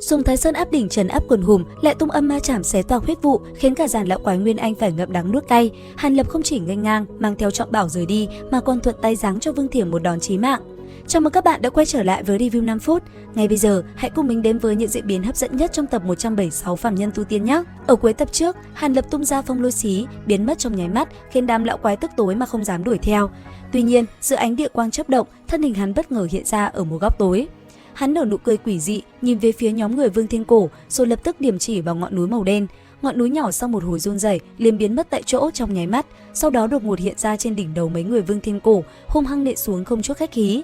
Dùng Thái Sơn áp đỉnh trấn áp quần hùng, lại tung âm ma chảm xé toạc huyết vụ, khiến cả dàn lão quái Nguyên Anh phải ngậm đắng nuốt cay. Hàn Lập không chỉ nghênh ngang mang theo trọng bảo rời đi, mà còn thuận tay giáng cho Vương Thiểm một đòn chí mạng. Chào mừng các bạn đã quay trở lại với review 5 phút. Ngay bây giờ, hãy cùng mình đến với những diễn biến hấp dẫn nhất trong tập 176 Phàm Nhân Tu Tiên nhé. Ở cuối tập trước, Hàn Lập tung ra phong lôi xí, biến mất trong nháy mắt, khiến đám lão quái tức tối mà không dám đuổi theo. Tuy nhiên, giữa ánh địa quang chớp động, thân hình hắn bất ngờ hiện ra ở một góc tối. Hắn nở nụ cười quỷ dị, nhìn về phía nhóm người Vương Thiên Cổ, rồi lập tức điểm chỉ vào ngọn núi màu đen. Ngọn núi nhỏ sau một hồi run rẩy liền biến mất tại chỗ trong nháy mắt, sau đó đột ngột hiện ra trên đỉnh đầu mấy người Vương Thiên Cổ, hung hăng nện xuống không chút khách khí.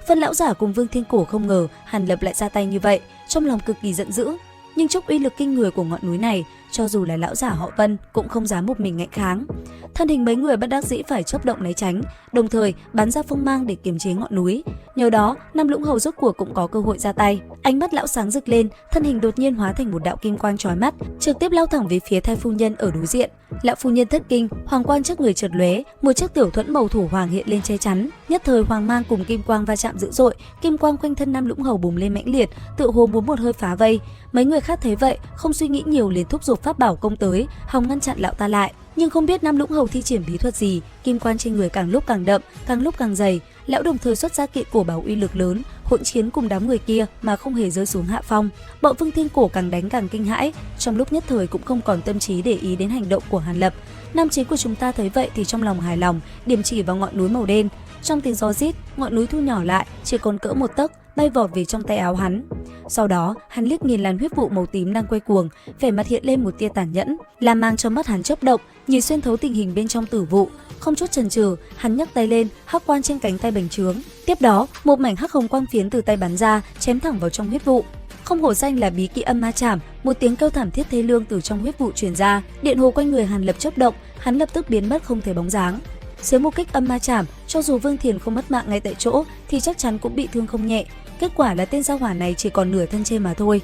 Phân lão giả cùng Vương Thiên Cổ không ngờ Hàn Lập lại ra tay như vậy, trong lòng cực kỳ giận dữ. Nhưng trước uy lực kinh người của ngọn núi này, cho dù là lão giả họ Vân cũng không dám một mình ngạnh kháng. Thân hình mấy người bất đắc dĩ phải chớp động né tránh, đồng thời bắn ra phong mang để kiềm chế ngọn núi. Nhờ đó, Nam Lũng Hầu rốt cuộc cũng có cơ hội ra tay. Ánh mắt lão sáng rực lên, thân hình đột nhiên hóa thành một đạo kim quang chói mắt, trực tiếp lao thẳng về phía Thái phu nhân ở đối diện. Lão phu nhân thất kinh, hoàng quang trước người chợt lóe, một chiếc tiểu thuẫn màu thổ hoàng hiện lên che chắn. Nhất thời hoàng mang cùng kim quang va chạm dữ dội, kim quang quanh thân Nam Lũng Hầu bùng lên mãnh liệt, tựa hồ muốn một hơi phá vây. Mấy người khác thấy vậy, không suy nghĩ nhiều liền thúc giục pháp bảo công tới, hòng ngăn chặn lão ta lại. Nhưng không biết Nam Lũng Hầu thi triển bí thuật gì, kim quang trên người càng lúc càng đậm, càng lúc càng dày. Lão đồng thời xuất ra kiện cổ bảo uy lực lớn, hỗn chiến cùng đám người kia mà không hề rơi xuống hạ phong. Bọn Vương Thiên Cổ càng đánh càng kinh hãi, trong lúc nhất thời cũng không còn tâm trí để ý đến hành động của Hàn Lập. Nam chính của chúng ta thấy vậy thì trong lòng hài lòng, điểm chỉ vào ngọn núi màu đen. Trong tiếng gió rít, ngọn núi thu nhỏ lại, chỉ còn cỡ một tấc, bay vọt về trong tay áo hắn. Sau đó, hắn liếc nhìn làn huyết vụ màu tím đang quay cuồng, vẻ mặt hiện lên một tia tàn nhẫn, làm mang cho mắt hắn chớp động, nhìn xuyên thấu tình hình bên trong tử vụ. Không chút chần chừ, hắn nhấc tay lên, hắc quan trên cánh tay bành trướng. Tiếp đó, một mảnh hắc hồng quang phiến từ tay bắn ra, chém thẳng vào trong huyết vụ. Không hổ danh là bí kỹ âm ma chảm, một tiếng kêu thảm thiết thê lương từ trong huyết vụ truyền ra, điện hồ quanh người Hàn Lập chớp động, hắn lập tức biến mất không thấy bóng dáng. Dưới một kích âm ma chảm, cho dù Vương Thiền không mất mạng ngay tại chỗ thì chắc chắn cũng bị thương không nhẹ. Kết quả là tên gia hỏa này chỉ còn nửa thân trên mà thôi.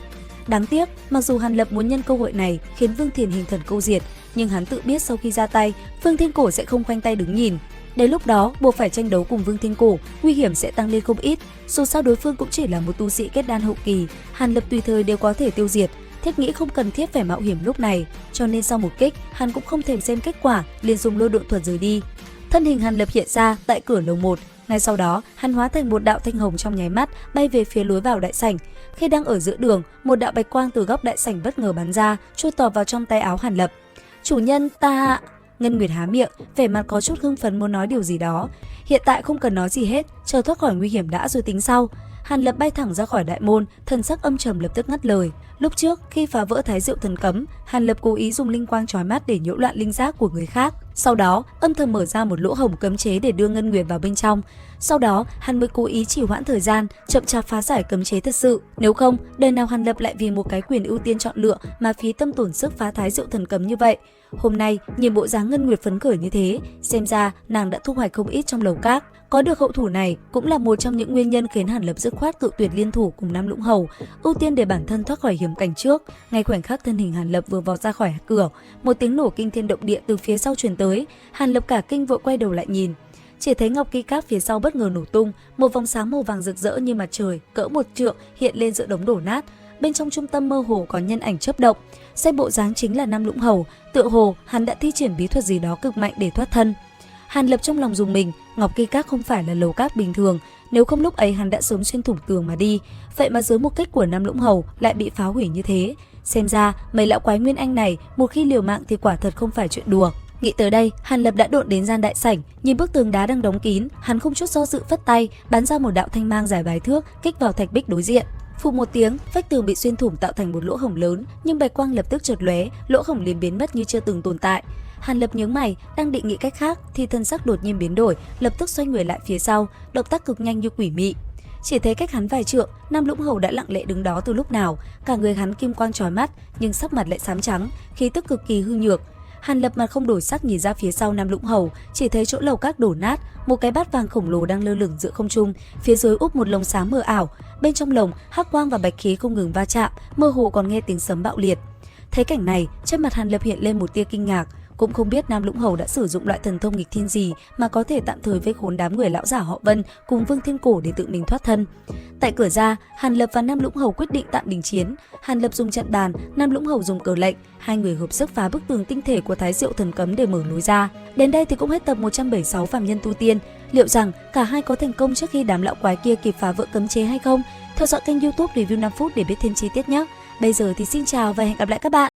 Đáng tiếc, mặc dù Hàn Lập muốn nhân cơ hội này khiến Vương Thiền hình thần câu diệt, nhưng hắn tự biết sau khi ra tay, Vương Thiên Cổ sẽ không khoanh tay đứng nhìn. Đến lúc đó, buộc phải tranh đấu cùng Vương Thiên Cổ, nguy hiểm sẽ tăng lên không ít. Dù sao đối phương cũng chỉ là một tu sĩ kết đan hậu kỳ, Hàn Lập tùy thời đều có thể tiêu diệt. Thiết nghĩ không cần thiết phải mạo hiểm lúc này, cho nên sau một kích, hắn cũng không thèm xem kết quả, liền dùng lôi độn thuật rời đi. Thân hình Hàn Lập hiện ra tại cửa lầu 1. Ngay sau đó, hắn hóa thành một đạo thanh hồng trong nháy mắt, bay về phía lối vào đại sảnh. Khi đang ở giữa đường, một đạo bạch quang từ góc đại sảnh bất ngờ bắn ra, chui tọt vào trong tay áo Hàn Lập. "Chủ nhân, ta..." Ngân Nguyệt há miệng, vẻ mặt có chút hưng phấn muốn nói điều gì đó. Hiện tại không cần nói gì hết, chờ thoát khỏi nguy hiểm đã rồi tính sau. Hàn Lập bay thẳng ra khỏi đại môn, thần sắc âm trầm lập tức ngắt lời. Lúc trước, khi phá vỡ Thái Diệu thần cấm, Hàn Lập cố ý dùng linh quang chói mắt để nhiễu loạn linh giác của người khác. Sau đó, âm thầm mở ra một lỗ hổng cấm chế để đưa Ngân Nguyệt vào bên trong. Sau đó, hắn mới cố ý trì hoãn thời gian, chậm chạp phá giải cấm chế thật sự. Nếu không, đời nào Hàn Lập lại vì một cái quyền ưu tiên chọn lựa mà phí tâm tổn sức phá Thái Diệu thần cấm như vậy. Hôm nay, nhìn bộ dáng Ngân Nguyệt phấn khởi như thế, xem ra nàng đã thu hoạch không ít trong lầu các. Có được hậu thủ này cũng là một trong những nguyên nhân khiến Hàn Lập dứt khoát cự tuyệt liên thủ cùng Nam Lũng Hầu, ưu tiên để bản thân thoát khỏi hiểm cảnh trước. Ngay khoảnh khắc thân hình Hàn Lập vừa vọt ra khỏi cửa, một tiếng nổ kinh thiên động địa từ phía sau truyền tới. Hàn Lập cả kinh vội quay đầu lại nhìn, chỉ thấy ngọc ki cáp phía sau bất ngờ nổ tung, một vòng sáng màu vàng rực rỡ như mặt trời, cỡ 1 trượng hiện lên giữa đống đổ nát. Bên trong trung tâm mơ hồ có nhân ảnh chớp động, xem bộ dáng chính là Nam Lũng Hầu, tựa hồ hắn đã thi triển bí thuật gì đó cực mạnh để thoát thân. Hàn Lập trong lòng dùng mình, ngọc ki cáp không phải là lầu cát bình thường, nếu không lúc ấy hắn đã sớm xuyên thủng tường mà đi, vậy mà dưới một kích của Nam Lũng Hầu lại bị phá hủy như thế. Xem ra mấy lão quái Nguyên Anh này một khi liều mạng thì quả thật không phải chuyện đùa. Nghĩ tới đây, Hàn Lập đã độn đến gian đại sảnh, nhìn bức tường đá đang đóng kín, hắn không chút do dự phất tay, bắn ra một đạo thanh mang dài vài thước, kích vào thạch bích đối diện. Phù một tiếng, vách tường bị xuyên thủng tạo thành một lỗ hổng lớn, nhưng bạch quang lập tức chợt lóe, lỗ hổng liền biến mất như chưa từng tồn tại. Hàn Lập nhướng mày, đang định nghĩ cách khác thì thân sắc đột nhiên biến đổi, lập tức xoay người lại phía sau, động tác cực nhanh như quỷ mị. Chỉ thấy cách hắn vài trượng, Nam Lũng Hầu đã lặng lẽ đứng đó từ lúc nào, cả người hắn kim quang chói mắt, nhưng sắc mặt lại xám trắng, khí tức cực kỳ hư nhược. Hàn Lập mặt không đổi sắc nhìn ra phía sau Nam Lũng Hầu, chỉ thấy chỗ lầu các đổ nát, một cái bát vàng khổng lồ đang lơ lửng giữa không trung, phía dưới úp một lồng sáng mờ ảo, bên trong lồng hắc quang và bạch khí không ngừng va chạm, mơ hồ còn nghe tiếng sấm bạo liệt. Thấy cảnh này, trên mặt Hàn Lập hiện lên một tia kinh ngạc, Cũng không biết Nam Lũng Hầu đã sử dụng loại thần thông nghịch thiên gì mà có thể tạm thời vây khốn đám người lão giả họ Vân cùng Vương Thiên Cổ để tự mình thoát thân. Tại cửa ra, Hàn Lập và Nam Lũng Hầu quyết định tạm đình chiến. Hàn Lập dùng trận bàn, Nam Lũng Hầu dùng cờ lệnh, hai người hợp sức phá bức tường tinh thể của Thái Diệu Thần Cấm để mở lối ra. Đến đây thì cũng hết tập 176 Phàm Nhân Tu Tiên. Liệu rằng cả hai có thành công trước khi đám lão quái kia kịp phá vỡ cấm chế hay không? Theo dõi kênh YouTube Review 5 phút để biết thêm chi tiết nhé. Bây giờ thì xin chào và hẹn gặp lại các bạn.